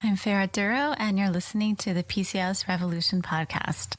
I'm Farah Duro, and you're listening to the PCOS Revolution podcast.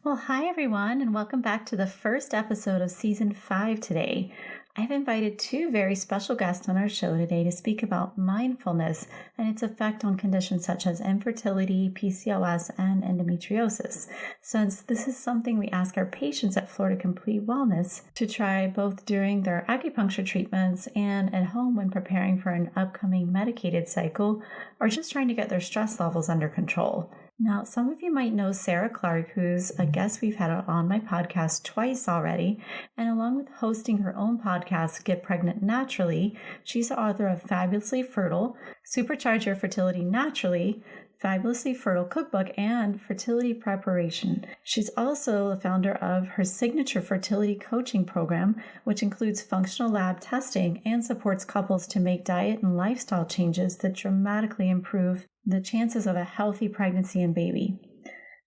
Well, hi everyone, and welcome back to the first episode of Season 5 today. I've invited two very special guests on our show today to speak about mindfulness and its effect on conditions such as infertility, PCOS, and endometriosis, since this is something we ask our patients at Florida Complete Wellness to try both during their acupuncture treatments and at home when preparing for an upcoming medicated cycle or just trying to get their stress levels under control. Now, some of you might know Sara Clark, who's a guest we've had on my podcast twice already, and along with hosting her own podcast, Get Pregnant Naturally, she's the author of Fabulously Fertile, Supercharge Your Fertility Naturally, Fabulously Fertile Cookbook, and Fertility Preparation. She's also the founder of her Signature Fertility Coaching Program, which includes functional lab testing and supports couples to make diet and lifestyle changes that dramatically improve the chances of a healthy pregnancy and baby.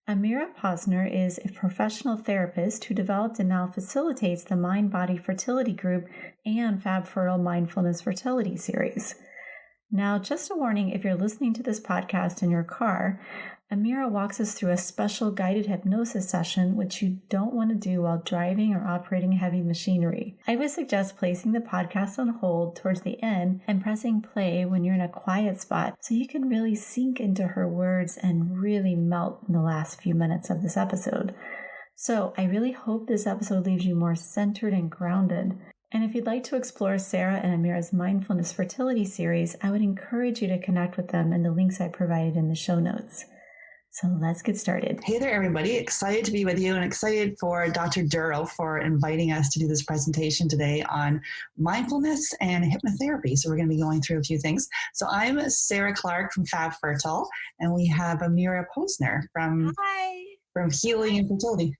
Amira Posner is a professional therapist who developed and now facilitates the Mind Body Fertility Group and Fab Fertile Mindfulness Fertility Series. Now, just a warning, if you're listening to this podcast in your car, Amira walks us through a special guided hypnosis session, which you don't want to do while driving or operating heavy machinery. I would suggest placing the podcast on hold towards the end and pressing play when you're in a quiet spot so you can really sink into her words and really melt in the last few minutes of this episode. So I really hope this episode leaves you more centered and grounded. And if you'd like to explore Sara and Amira's Mindfulness Fertility series, I would encourage you to connect with them in the links I provided in the show notes. So let's get started. Hey there, everybody. Excited to be with you and excited for Dr. Duro for inviting us to do this presentation today on mindfulness and hypnotherapy. So we're going to be going through a few things. So I'm Sara Clark from Fab Fertile, and we have Amira Posner from Healing and Fertility.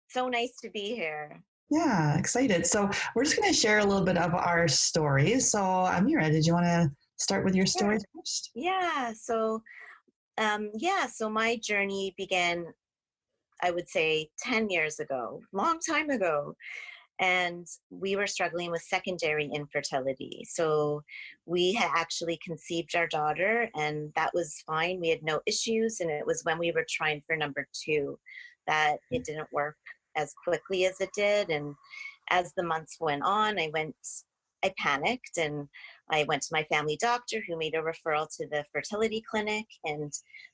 So nice to be here. Yeah, excited. So we're just going to share a little bit of our stories. So Amira, did you want to start with your story first? So my journey began, I would say, 10 years ago, long time ago. And we were struggling with secondary infertility. So we had actually conceived our daughter, and that was fine. We had no issues. And it was when we were trying for number 2 that it didn't work as quickly as it did. And as the months went on, I panicked and I went to my family doctor, who made a referral to the fertility clinic, and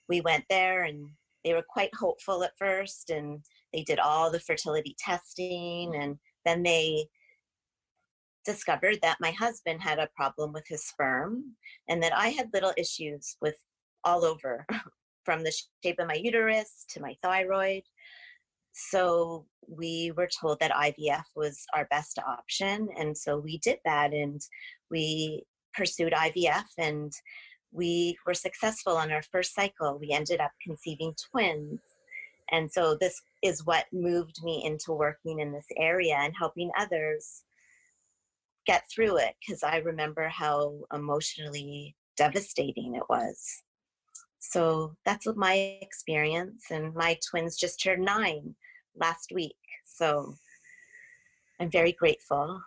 we went there, and they were quite hopeful at first, and they did all the fertility testing, and then they discovered that my husband had a problem with his sperm and that I had little issues with all over from the shape of my uterus to my thyroid. So we were told that IVF was our best option. And so we did that, and we pursued IVF, and we were successful on our first cycle. We ended up conceiving twins. And so this is what moved me into working in this area and helping others get through it, because I remember how emotionally devastating it was. So that's what my experience, and my twins just turned 9 last week. So I'm very grateful.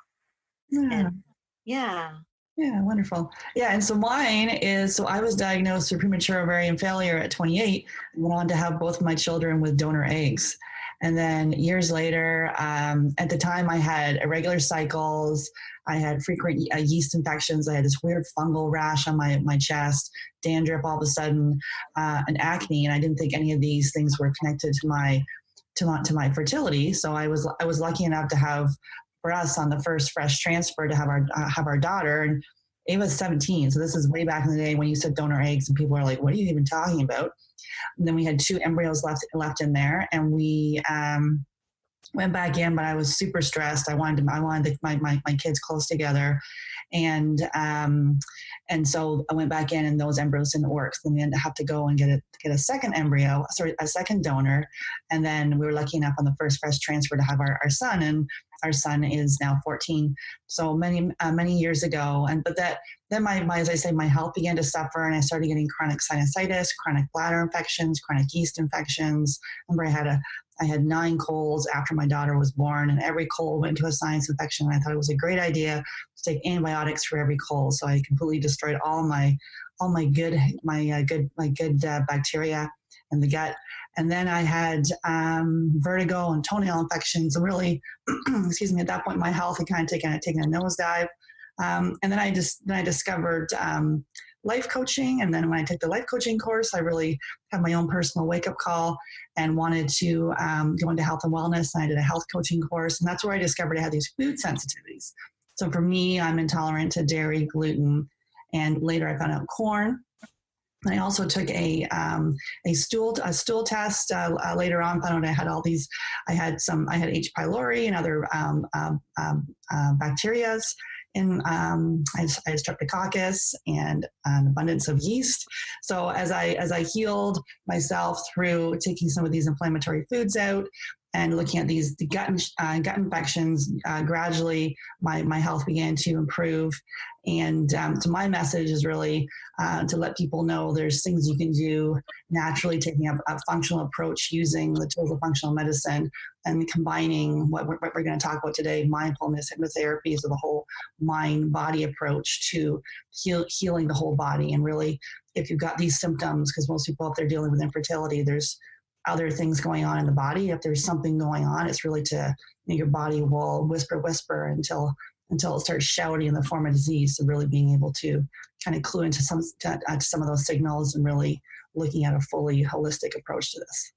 Yeah, wonderful. Yeah, and so mine is, I was diagnosed with premature ovarian failure at 28 and went on to have both of my children with donor eggs. And then years later, at the time I had irregular cycles, I had frequent yeast infections, I had this weird fungal rash on my chest, dandruff all of a sudden, and acne, and I didn't think any of these things were connected to my fertility. So I was lucky enough to have, for us, on the first fresh transfer, to have our daughter, and Ava's 17. So this is way back in the day when you said donor eggs and people were like, what are you even talking about? And then we had 2 embryos left in there, and we went back in, but I was super stressed. I wanted my kids close together. And so I went back in, and those embryos didn't work. So then we had to have to go and get a second donor. And then we were lucky enough on the first fresh transfer to have our son, and our son is now 14. So many years ago. But then as I say, my health began to suffer, and I started getting chronic sinusitis, chronic bladder infections, chronic yeast infections. I remember I had a I had 9 colds after my daughter was born, and every cold went to a sinus infection. And I thought it was a great idea to take antibiotics for every cold. So I completely destroyed all my good bacteria in the gut. And then I had vertigo and toenail infections. And really, excuse me, at that point, my health had kind of taken a nosedive. And then I discovered life coaching. And then when I took the life coaching course, I really had my own personal wake-up call and wanted to go into health and wellness. And I did a health coaching course. And that's where I discovered I had these food sensitivities. So for me, I'm intolerant to dairy, gluten, and later I found out corn. I also took a stool test later on. Found out I had all these. I had H. pylori and other bacterias. I had streptococcus and an abundance of yeast. So as I healed myself through taking some of these inflammatory foods out and looking at these gut infections, gradually my health began to improve. And so my message is really to let people know there's things you can do naturally, taking a functional approach using the tools of functional medicine and combining what we're going to talk about today, mindfulness, hypnotherapy, so the whole mind-body approach to healing the whole body. And really, if you've got these symptoms, because most people, if they're dealing with infertility, there's other things going on in the body. If there's something going on, it's really your body will whisper until it starts shouting in the form of disease. So really being able to kind of clue into some of those signals and really looking at a fully holistic approach to this.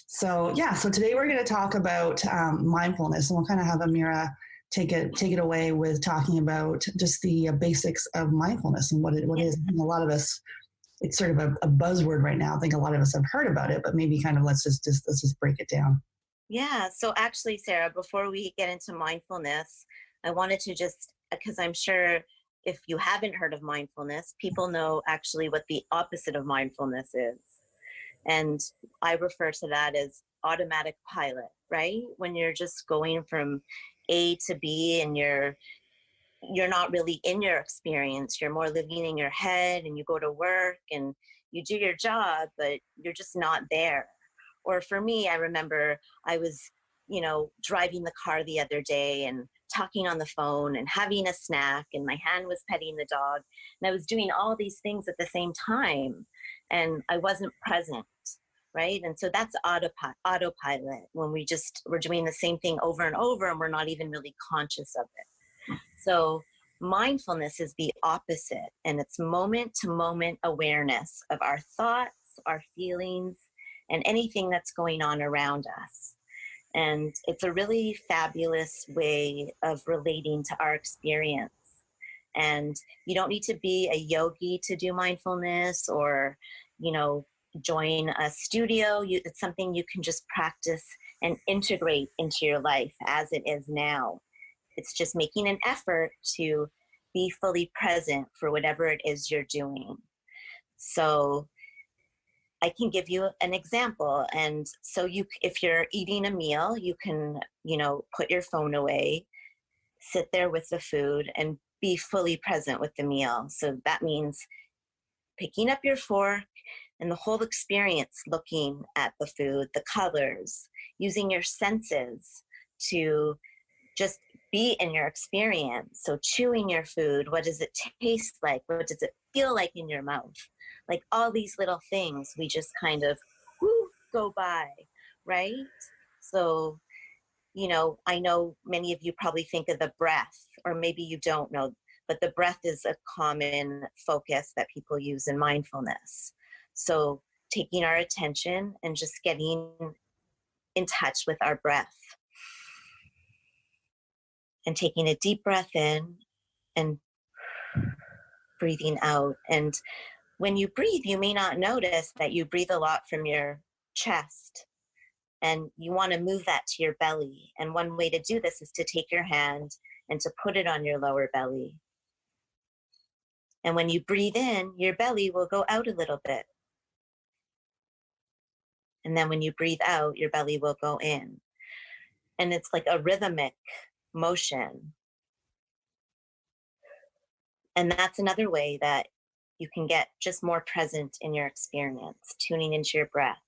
So today we're going to talk about mindfulness, and we'll kind of have Amira take it away with talking about just the basics of mindfulness and what it is. And a lot of us, it's sort of a buzzword right now. I think a lot of us have heard about it, but maybe kind of let's just break it down. Yeah. So actually, Sarah, before we get into mindfulness, I wanted to because I'm sure if you haven't heard of mindfulness, people know actually what the opposite of mindfulness is. And I refer to that as automatic pilot, right? When you're just going from A to B and you're not really in your experience. You're more living in your head, and you go to work and you do your job, but you're just not there. Or for me, I remember I was, driving the car the other day and talking on the phone and having a snack, and my hand was petting the dog, and I was doing all these things at the same time, and I wasn't present, right? And so that's autopilot, when we're doing the same thing over and over and we're not even really conscious of it. So mindfulness is the opposite, and it's moment-to-moment awareness of our thoughts, our feelings, and anything that's going on around us. And it's a really fabulous way of relating to our experience. And you don't need to be a yogi to do mindfulness or, join a studio. It's something you can just practice and integrate into your life as it is now. It's just making an effort to be fully present for whatever it is you're doing. So I can give you an example. And so if you're eating a meal, you can, put your phone away, sit there with the food, and be fully present with the meal. So that means picking up your fork and the whole experience, looking at the food, the colors, using your senses to just be in your experience. So chewing your food, what does it taste like? What does it feel like in your mouth? Like all these little things, we just kind of go by, right? So, I know many of you probably think of the breath, or maybe you don't know, but the breath is a common focus that people use in mindfulness. So taking our attention and just getting in touch with our breath. And taking a deep breath in and breathing out. And when you breathe, you may not notice that you breathe a lot from your chest, and you want to move that to your belly. And one way to do this is to take your hand and to put it on your lower belly. And when you breathe in, your belly will go out a little bit. And then when you breathe out, your belly will go in. And it's like a rhythmic motion. And that's another way that you can get just more present in your experience, tuning into your breath.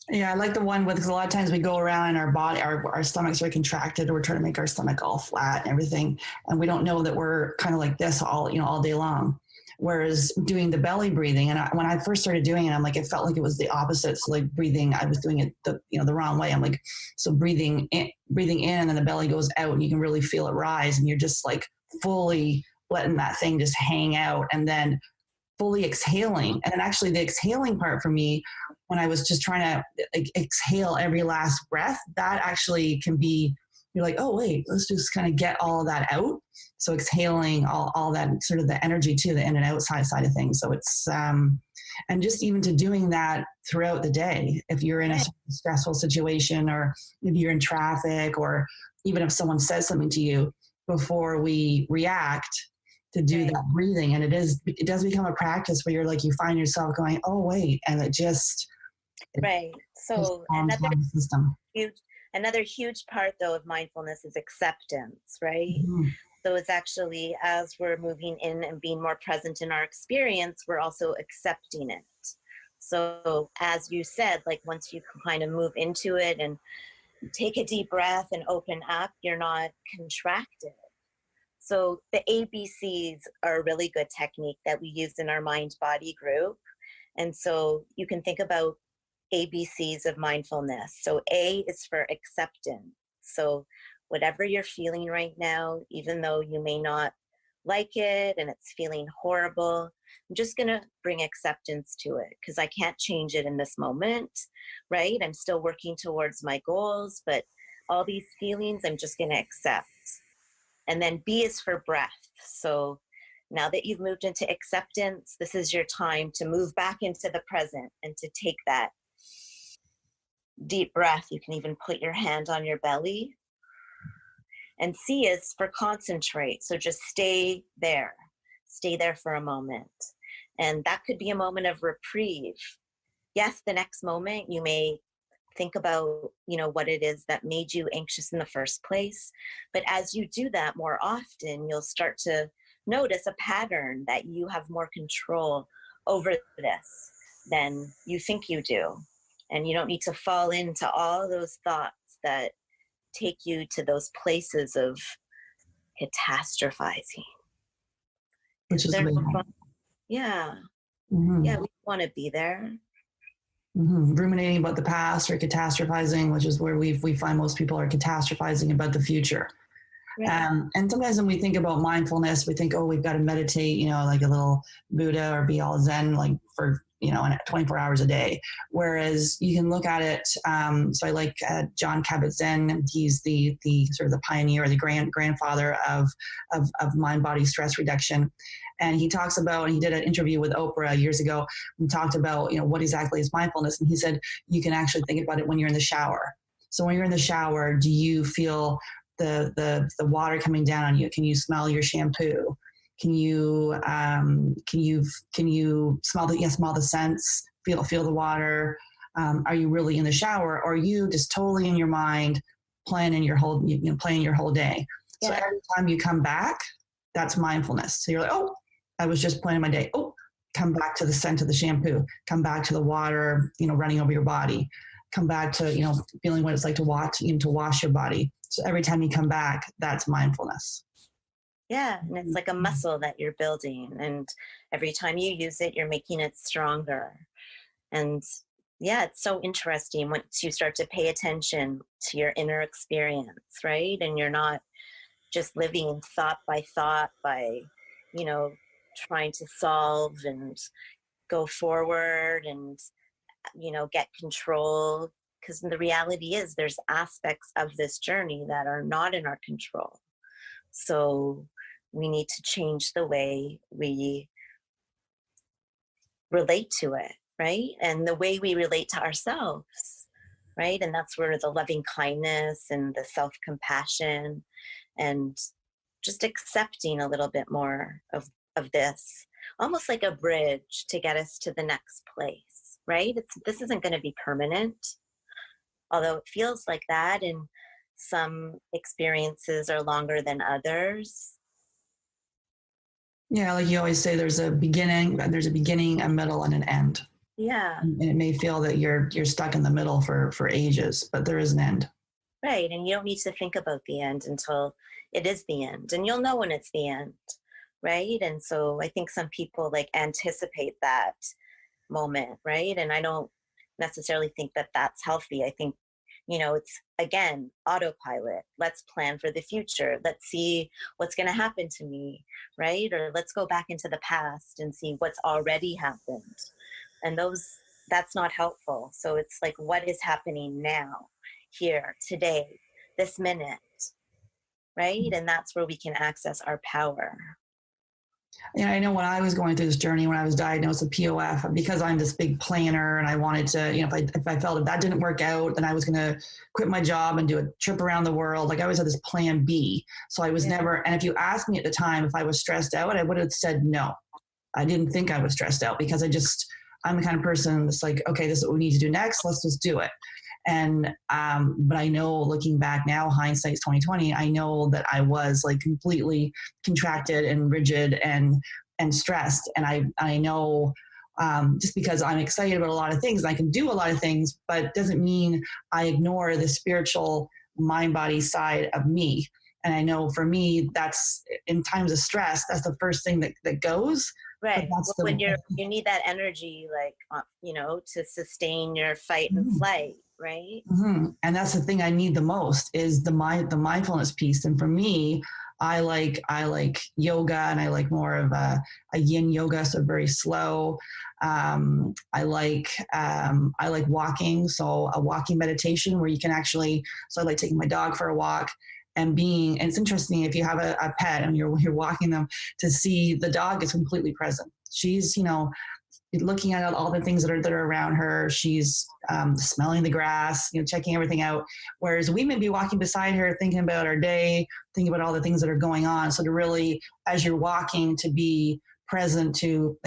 Yeah, I like the one with, because a lot of times we go around and our body, our stomachs are contracted. We're trying to make our stomach all flat and everything. And we don't know that we're kind of like this all day long. Whereas doing the belly breathing, and when I first started doing it, I'm like, it felt like it was the opposite. So like breathing, I was doing it the wrong way. I'm like, so breathing in, and then the belly goes out and you can really feel it rise. And you're just like fully letting that thing just hang out and then fully exhaling. And then actually the exhaling part for me, when I was just trying to exhale every last breath, that actually can be, you're like, oh, wait, let's just kind of get all that out. So exhaling all that sort of the energy too, the in and outside side of things. So it's, and just even to doing that throughout the day, if you're in a stressful situation or if you're in traffic, or even if someone says something to you, before we react, to do that breathing. And it does become a practice where you're like, you find yourself going, oh, wait. And it just, So another huge part though of mindfulness is acceptance, right? Mm-hmm. So it's actually, as we're moving in and being more present in our experience, we're also accepting it. So as you said, like once you kind of move into it and take a deep breath and open up, you're not contracted. So the ABCs are a really good technique that we use in our mind-body group. And so you can think about ABCs of mindfulness. So A is for acceptance. So whatever you're feeling right now, even though you may not like it and it's feeling horrible, I'm just going to bring acceptance to it because I can't change it in this moment, right? I'm still working towards my goals, but all these feelings, I'm just going to accept. And then B is for breath. So now that you've moved into acceptance, this is your time to move back into the present and to take that deep breath. You can even put your hand on your belly. And C is for concentrate. So just stay there for a moment. And that could be a moment of reprieve. Yes, the next moment you may think about, what it is that made you anxious in the first place. But as you do that more often, you'll start to notice a pattern that you have more control over this than you think you do. And you don't need to fall into all those thoughts that take you to those places of catastrophizing. Which is amazing. Yeah. Mm-hmm. Yeah, we want to be there. Mm-hmm. Ruminating about the past or catastrophizing, which is where we find most people are catastrophizing about the future. Right. And sometimes when we think about mindfulness, we think, oh, we've got to meditate, like a little Buddha or be all Zen, like for, 24 hours a day. Whereas you can look at it. So I like John Kabat-Zinn. He's the sort of the pioneer, the grandfather of mind-body stress reduction. And he talks about, and he did an interview with Oprah years ago and talked about, what exactly is mindfulness. And he said, you can actually think about it when you're in the shower. So when you're in the shower, do you feel the water coming down on you? Can you smell your shampoo? Can you smell the scents? Feel the water? Are you really in the shower, or are you just totally in your mind planning your whole day? Yeah. So every time you come back, that's mindfulness. So you're like, oh, I was just planning my day. Oh, come back to the scent of the shampoo. Come back to the water, running over your body. Come back to, feeling what it's like to wash your body. So every time you come back, that's mindfulness. Yeah, and it's like a muscle that you're building. And every time you use it, you're making it stronger. And yeah, it's so interesting once you start to pay attention to your inner experience, right? And you're not just living thought by, trying to solve and go forward and, get control. Because the reality is there's aspects of this journey that are not in our control. So we need to change the way we relate to it, right? And the way we relate to ourselves, right? And that's where the loving kindness and the self-compassion and just accepting a little bit more of this, almost like a bridge to get us to the next place, right? This isn't going to be permanent, although it feels like that. And some experiences are longer than others. Yeah, like you always say, there's a beginning, a middle, and an end. Yeah. And it may feel that you're stuck in the middle for ages, but there is an end. Right. And you don't need to think about the end until it is the end. And you'll know when it's the end. Right. And so I think some people like anticipate that moment. Right. And I don't necessarily think that that's healthy. I think, it's again, autopilot. Let's plan for the future. Let's see what's going to happen to me. Right. Or let's go back into the past and see what's already happened. And that's not helpful. So it's like, what is happening now, here, today, this minute, right? And that's where we can access our power. And I know when I was going through this journey, when I was diagnosed with POF, because I'm this big planner and I wanted to, if I felt if that didn't work out, then I was going to quit my job and do a trip around the world. Like I always had this plan B. So I was never, and if you asked me at the time if I was stressed out, I would have said no. I didn't think I was stressed out because I'm the kind of person that's like, okay, this is what we need to do next. Let's just do it. And, but I know looking back now, hindsight's 2020, I know that I was like completely contracted and rigid and stressed. And I know, just because I'm excited about a lot of things and I can do a lot of things, but it doesn't mean I ignore the spiritual mind body side of me. And I know for me, that's in times of stress, that's the first thing that goes. Right. When you need that energy, like, to sustain your fight and flight, right? Mm-hmm. And that's the thing I need the most is the mindfulness piece. And for me, I like yoga, and I like more of a yin yoga, so very slow. I like walking, so a walking meditation where you can actually. So I like taking my dog for a walk. And it's interesting if you have a pet and you're walking them to see the dog is completely present. She's, looking at all the things that are around her. She's smelling the grass, checking everything out. Whereas we may be walking beside her, thinking about our day, thinking about all the things that are going on. So to really, as you're walking, to be present, to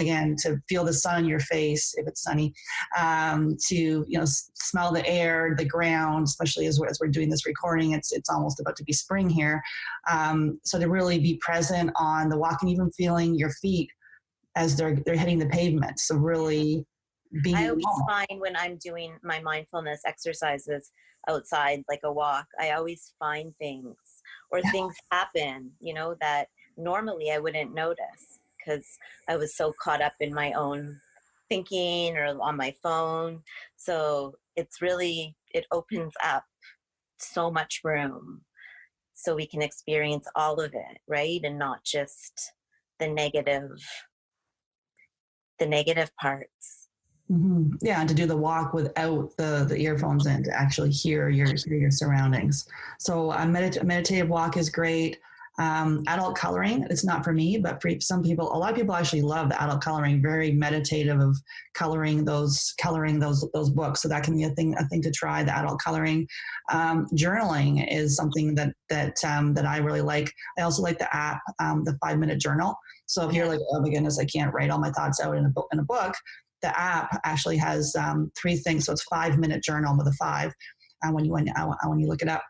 feel the sun on your face if it's sunny, to smell the air, the ground, especially as we're doing this recording. It's almost about to be spring here, so to really be present on the walk and even feeling your feet as they're hitting the pavement. So really being. I always find when I'm doing my mindfulness exercises outside, like a walk, I always find things or things happen, that normally I wouldn't notice, because I was so caught up in my own thinking or on my phone. So it opens up so much room so we can experience all of it, right? And not just the negative parts. Mm-hmm. Yeah, and to do the walk without the earphones in, to actually hear your surroundings. So a meditative walk is great. Adult coloring, it's not for me, but for some people, a lot of people actually love the adult coloring, very meditative of coloring those books. So that can be a thing to try, the adult coloring. Journaling is something that I really like. I also like the app, the 5-minute journal. So if you're like, oh my goodness, I can't write all my thoughts out in a book, the app actually has 3 things. So it's 5-minute journal with a 5 when you look it up.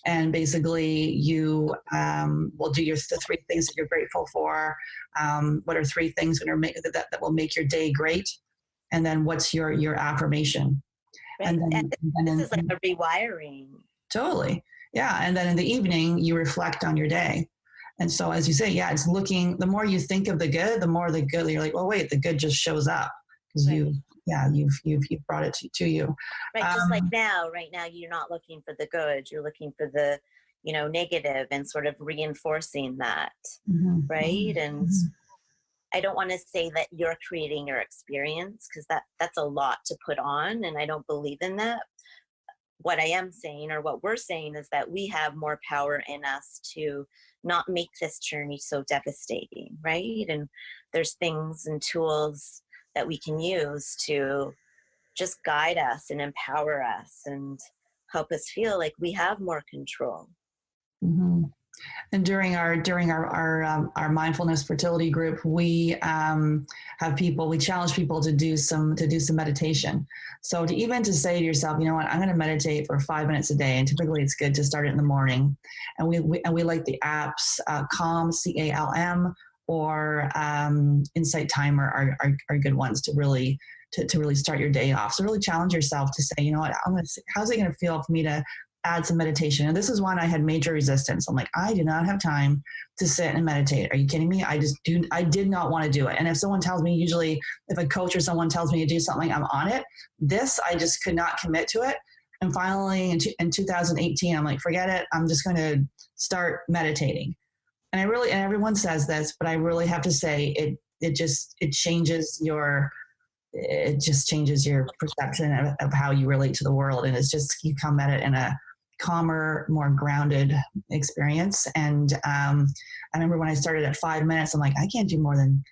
And basically you will do the 3 things that you're grateful for. What are 3 things that will make your day great? And then what's your affirmation? Right. And then this is like a rewiring. Totally. Yeah. And then in the evening, you reflect on your day. And so, as you say, it's looking, the more you think of the good, the more the good, you're like, well, wait, the good just shows up because you've brought it to you. Right. Just like right now, you're not looking for the good, you're looking for the, negative, and sort of reinforcing that. Mm-hmm. Right. And I don't want to say that you're creating your experience, because that's a lot to put on. And I don't believe in that. What I am saying, or what we're saying, is that we have more power in us to not make this journey so devastating, right? And there's things and tools that we can use to just guide us and empower us and help us feel like we have more control. Mm-hmm. And during our mindfulness fertility group, we we challenge people to do some meditation. So to say to yourself, you know what, I'm going to meditate for 5 minutes a day, and typically it's good to start it in the morning. And we like the apps Calm, CALM, or Insight Timer are good ones to really to really start your day off. So really challenge yourself to say, you know what, how's it going to feel for me to add some meditation? And this is one I had major resistance. I'm like, I do not have time to sit and meditate. Are you kidding me? I did not want to do it. And if someone tells me, usually if a coach or someone tells me to do something, I'm on it. This, I just could not commit to it. And finally in 2018, I'm like, forget it. I'm just going to start meditating. And everyone says this, but I really have to say it just changes your perception of how you relate to the world. And it's just, you come at it in a calmer, more grounded experience. And I remember when I started at 5 minutes, I'm like, I can't do more than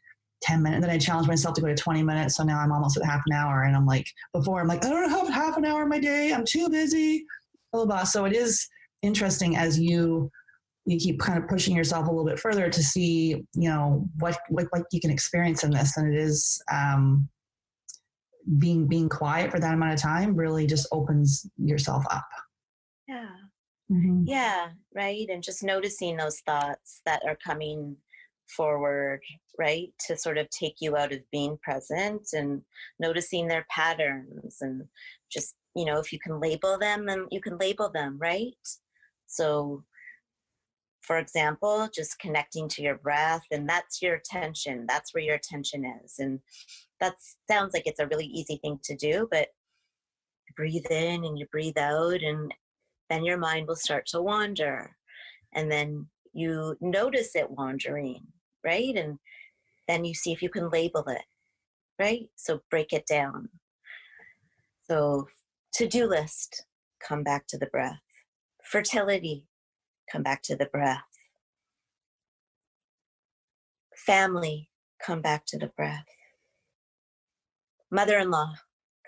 10 minutes. And then I challenged myself to go to 20 minutes. So now I'm almost at half an hour. And I'm like, I don't have half an hour in my day. I'm too busy. Blah, blah, blah. So it is interesting as you keep kind of pushing yourself a little bit further to see, what you can experience in this. And it is being quiet for that amount of time really just opens yourself up. Yeah. Mm-hmm. Yeah, right. And just noticing those thoughts that are coming forward, right, to sort of take you out of being present, and noticing their patterns, and just, if you can label them, then you can label them, right? So, for example, just connecting to your breath, and that's your attention. That's where your attention is. And that sounds like it's a really easy thing to do, but you breathe in and you breathe out, and then your mind will start to wander. And then you notice it wandering, right? And then you see if you can label it, right? So break it down. So to-do list, come back to the breath. Fertility, come back to the breath. Family, come back to the breath. Mother-in-law,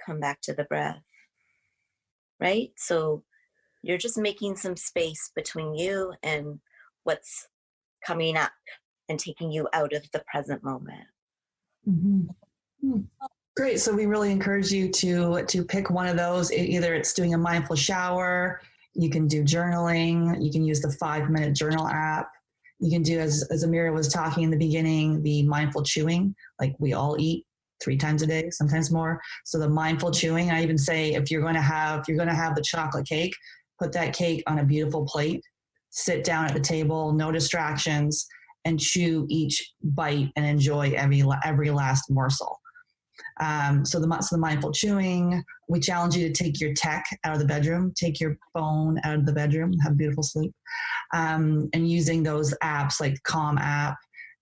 come back to the breath, right? So you're just making some space between you and what's coming up and taking you out of the present moment. Mm-hmm. Great. So we really encourage you to pick one of those. Either it's doing a mindful shower, you can do journaling, you can use the 5-minute journal app. You can do, as Amira was talking in the beginning, the mindful chewing, like we all eat 3 times a day, sometimes more. So the mindful chewing, I even say, if you're going to have the chocolate cake, put that cake on a beautiful plate, sit down at the table, no distractions, and chew each bite and enjoy every last morsel. So the mindful chewing, we challenge you to take your tech out of the bedroom, take your phone out of the bedroom, have beautiful sleep, and using those apps like Calm app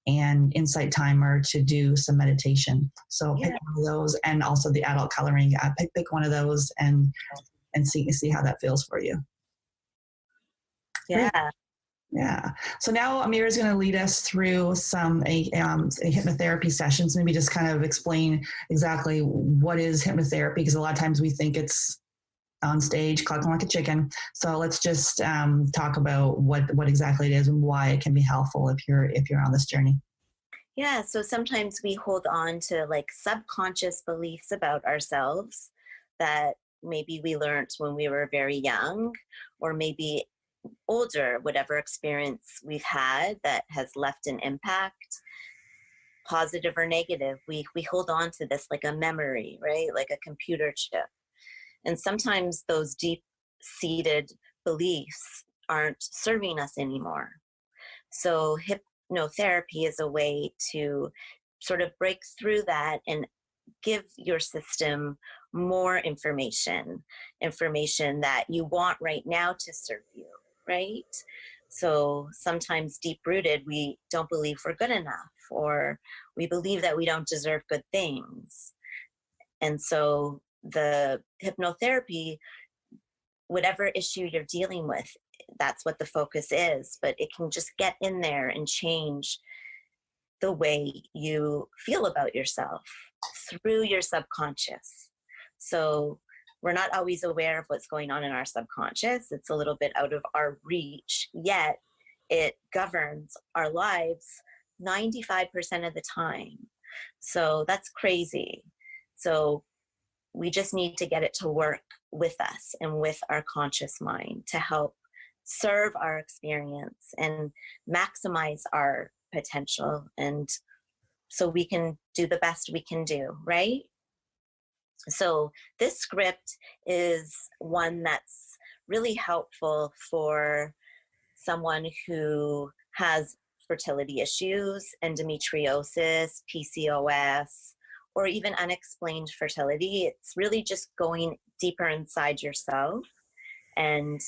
and Insight Timer to do some meditation. So pick one of those, and also the adult coloring app. Pick one of those and see how that feels for you. Yeah. Great. Yeah. So now Amira is going to lead us through some a hypnotherapy sessions. Maybe just kind of explain exactly what is hypnotherapy, because a lot of times we think it's on stage clucking like a chicken. So let's just talk about what exactly it is and why it can be helpful if you're on this journey. Yeah. So sometimes we hold on to like subconscious beliefs about ourselves that maybe we learned when we were very young, or maybe older, whatever experience we've had that has left an impact, positive or negative. We hold on to this like a memory, right? Like a computer chip. And sometimes those deep-seated beliefs aren't serving us anymore. So hypnotherapy is a way to sort of break through that and give your system more information that you want right now to serve you, right? So sometimes deep-rooted, we don't believe we're good enough, or we believe that we don't deserve good things. And so the hypnotherapy, whatever issue you're dealing with, that's what the focus is, but it can just get in there and change the way you feel about yourself through your subconscious. So we're not always aware of what's going on in our subconscious. It's a little bit out of our reach, yet it governs our lives 95% of the time. So that's crazy. So we just need to get it to work with us and with our conscious mind to help serve our experience and maximize our potential, and so we can do the best we can do, right? So this script is one that's really helpful for someone who has fertility issues, endometriosis, PCOS, or even unexplained fertility. It's really just going deeper inside yourself and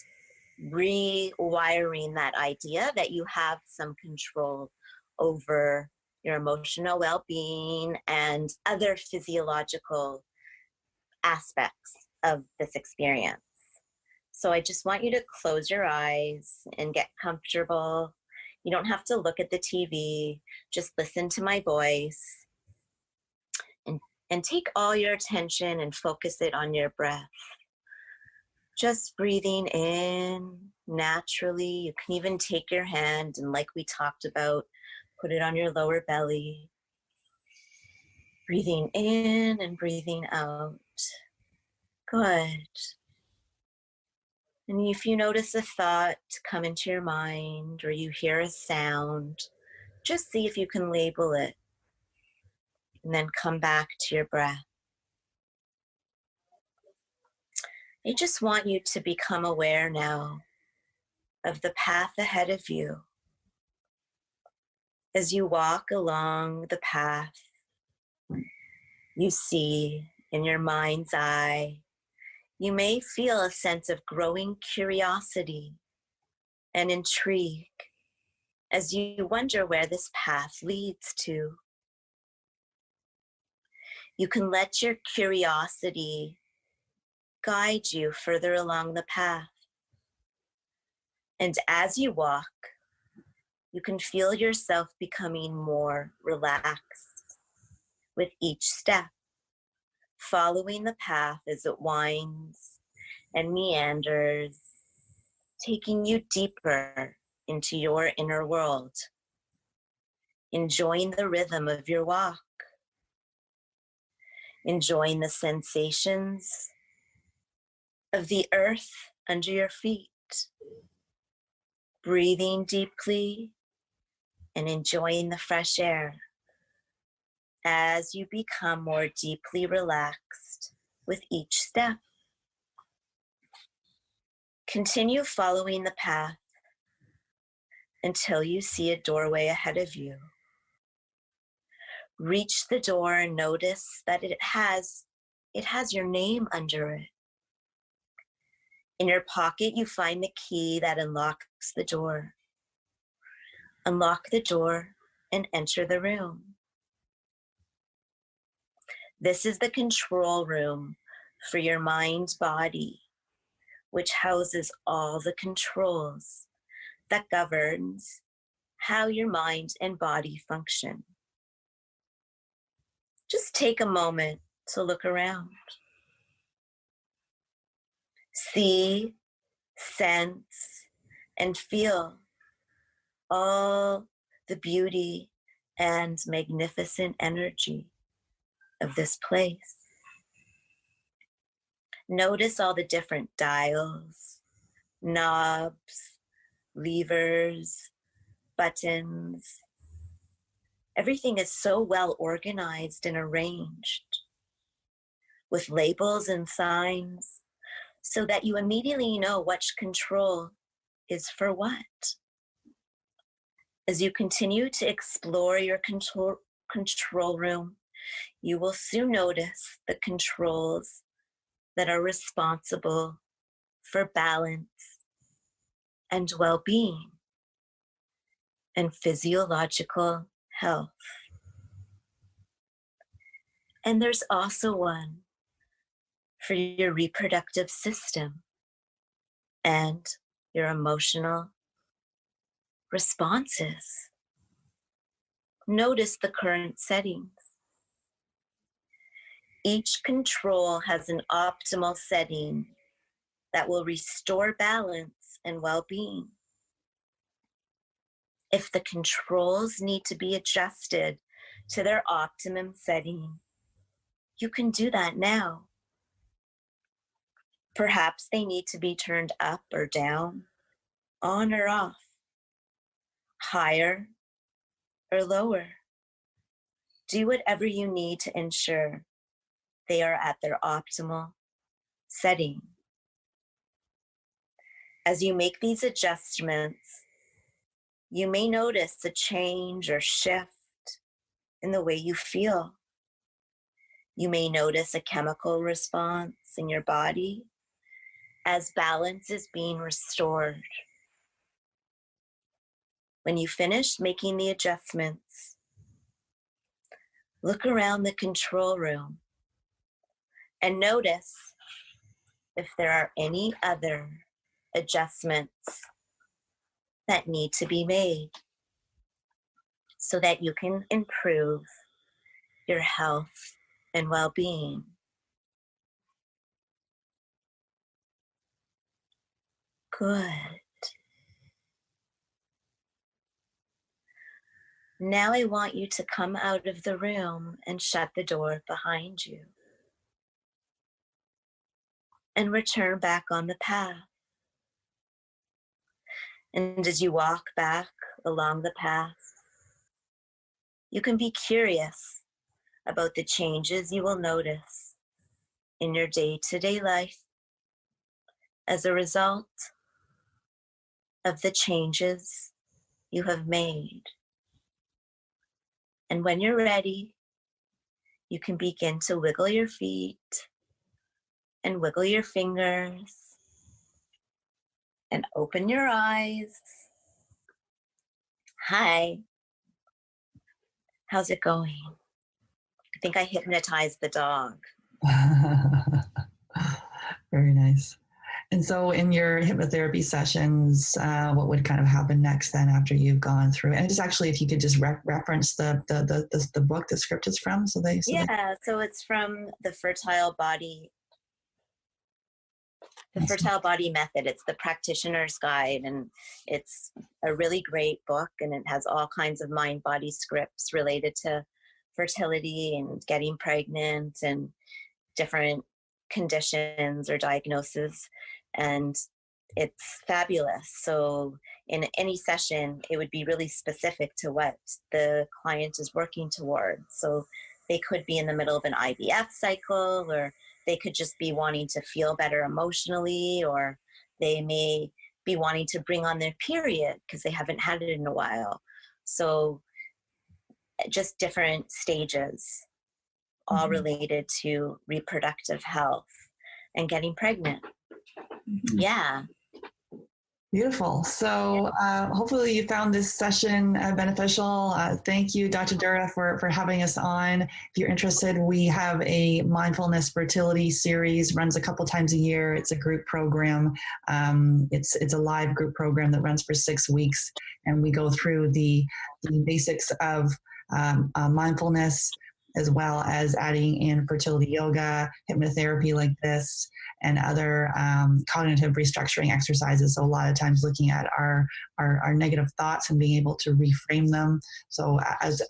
rewiring that idea that you have some control over your emotional well-being and other physiological aspects of this experience. So I just want you to close your eyes and get comfortable. You don't have to look at the TV, just listen to my voice and take all your attention and focus it on your breath. Just breathing in naturally. You can even take your hand and, like we talked about, put it on your lower belly. Breathing in and breathing out. Good. And if you notice a thought come into your mind or you hear a sound, just see if you can label it and then come back to your breath. I just want you to become aware now of the path ahead of you. As you walk along the path, you see in your mind's eye, you may feel a sense of growing curiosity and intrigue as you wonder where this path leads to. You can let your curiosity guide you further along the path. And as you walk, you can feel yourself becoming more relaxed with each step, following the path as it winds and meanders, taking you deeper into your inner world, enjoying the rhythm of your walk, enjoying the sensations of the earth under your feet, breathing deeply and enjoying the fresh air as you become more deeply relaxed with each step. Continue following the path until you see a doorway ahead of you. Reach the door and notice that it has your name under it. In your pocket, you find the key that unlocks the door. Unlock the door and enter the room. This is the control room for your mind body, which houses all the controls that governs how your mind and body function. Just take a moment to look around. See, sense, and feel all the beauty and magnificent energy of this place. Notice all the different dials, knobs, levers, buttons. Everything is so well organized and arranged with labels and signs so that you immediately know which control is for what. As you continue to explore your control room, you will soon notice the controls that are responsible for balance and well-being and physiological health. And there's also one for your reproductive system and your emotional responses. Notice the current settings. Each control has an optimal setting that will restore balance and well-being. If the controls need to be adjusted to their optimum setting, you can do that now. Perhaps they need to be turned up or down, on or off, higher or lower. Do whatever you need to ensure they are at their optimal setting. As you make these adjustments, you may notice a change or shift in the way you feel. You may notice a chemical response in your body as balance is being restored. When you finish making the adjustments, look around the control room and notice if there are any other adjustments that need to be made so that you can improve your health and well-being. Good. Now I want you to come out of the room and shut the door behind you and return back on the path. And as you walk back along the path, you can be curious about the changes you will notice in your day-to-day life as a result of the changes you have made. And when you're ready, you can begin to wiggle your feet and wiggle your fingers and open your eyes. Hi. How's it going? I think I hypnotized the dog. Very nice. And so in your hypnotherapy sessions, what would kind of happen next then after you've gone through? And just actually, if you could just reference the book the script is from, so it's from the Fertile Body. The Fertile Body Method. It's the practitioner's guide, and it's a really great book, and it has all kinds of mind-body scripts related to fertility and getting pregnant and different conditions or diagnoses, and it's fabulous. So in any session, it would be really specific to what the client is working towards. So they could be in the middle of an IVF cycle, or they could just be wanting to feel better emotionally, or they may be wanting to bring on their period because they haven't had it in a while. So just different stages, all related to reproductive health and getting pregnant. Yeah. Beautiful. So hopefully you found this session beneficial. Thank you, Dr. Dura, for having us on. If you're interested, we have a mindfulness fertility series, runs a couple times a year. It's a group program. It's a live group program that runs for 6 weeks. And we go through the basics of mindfulness, as well as adding in fertility yoga, hypnotherapy like this, and other cognitive restructuring exercises. So a lot of times looking at our negative thoughts and being able to reframe them. So as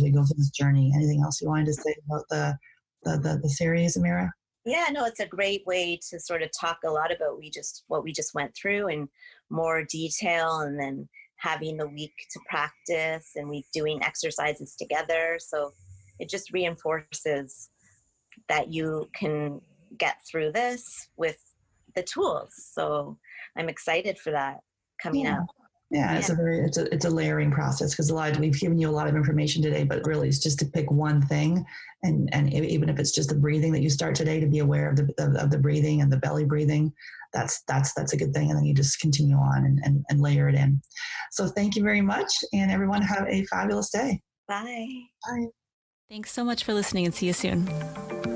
we go through this journey, anything else you wanted to say about the series, Amira? Yeah, no, it's a great way to sort of talk a lot about what we just went through in more detail, and then having the week to practice, and we doing exercises together. So it just reinforces that you can get through this with the tools. So I'm excited for that coming up. Yeah, it's a layering process, because we've given you a lot of information today, but really it's just to pick one thing, and even if it's just the breathing that you start today, to be aware of the breathing and the belly breathing, that's a good thing, and then you just continue on and layer it in. So thank you very much, and everyone have a fabulous day. Bye. Bye. Thanks so much for listening, and see you soon.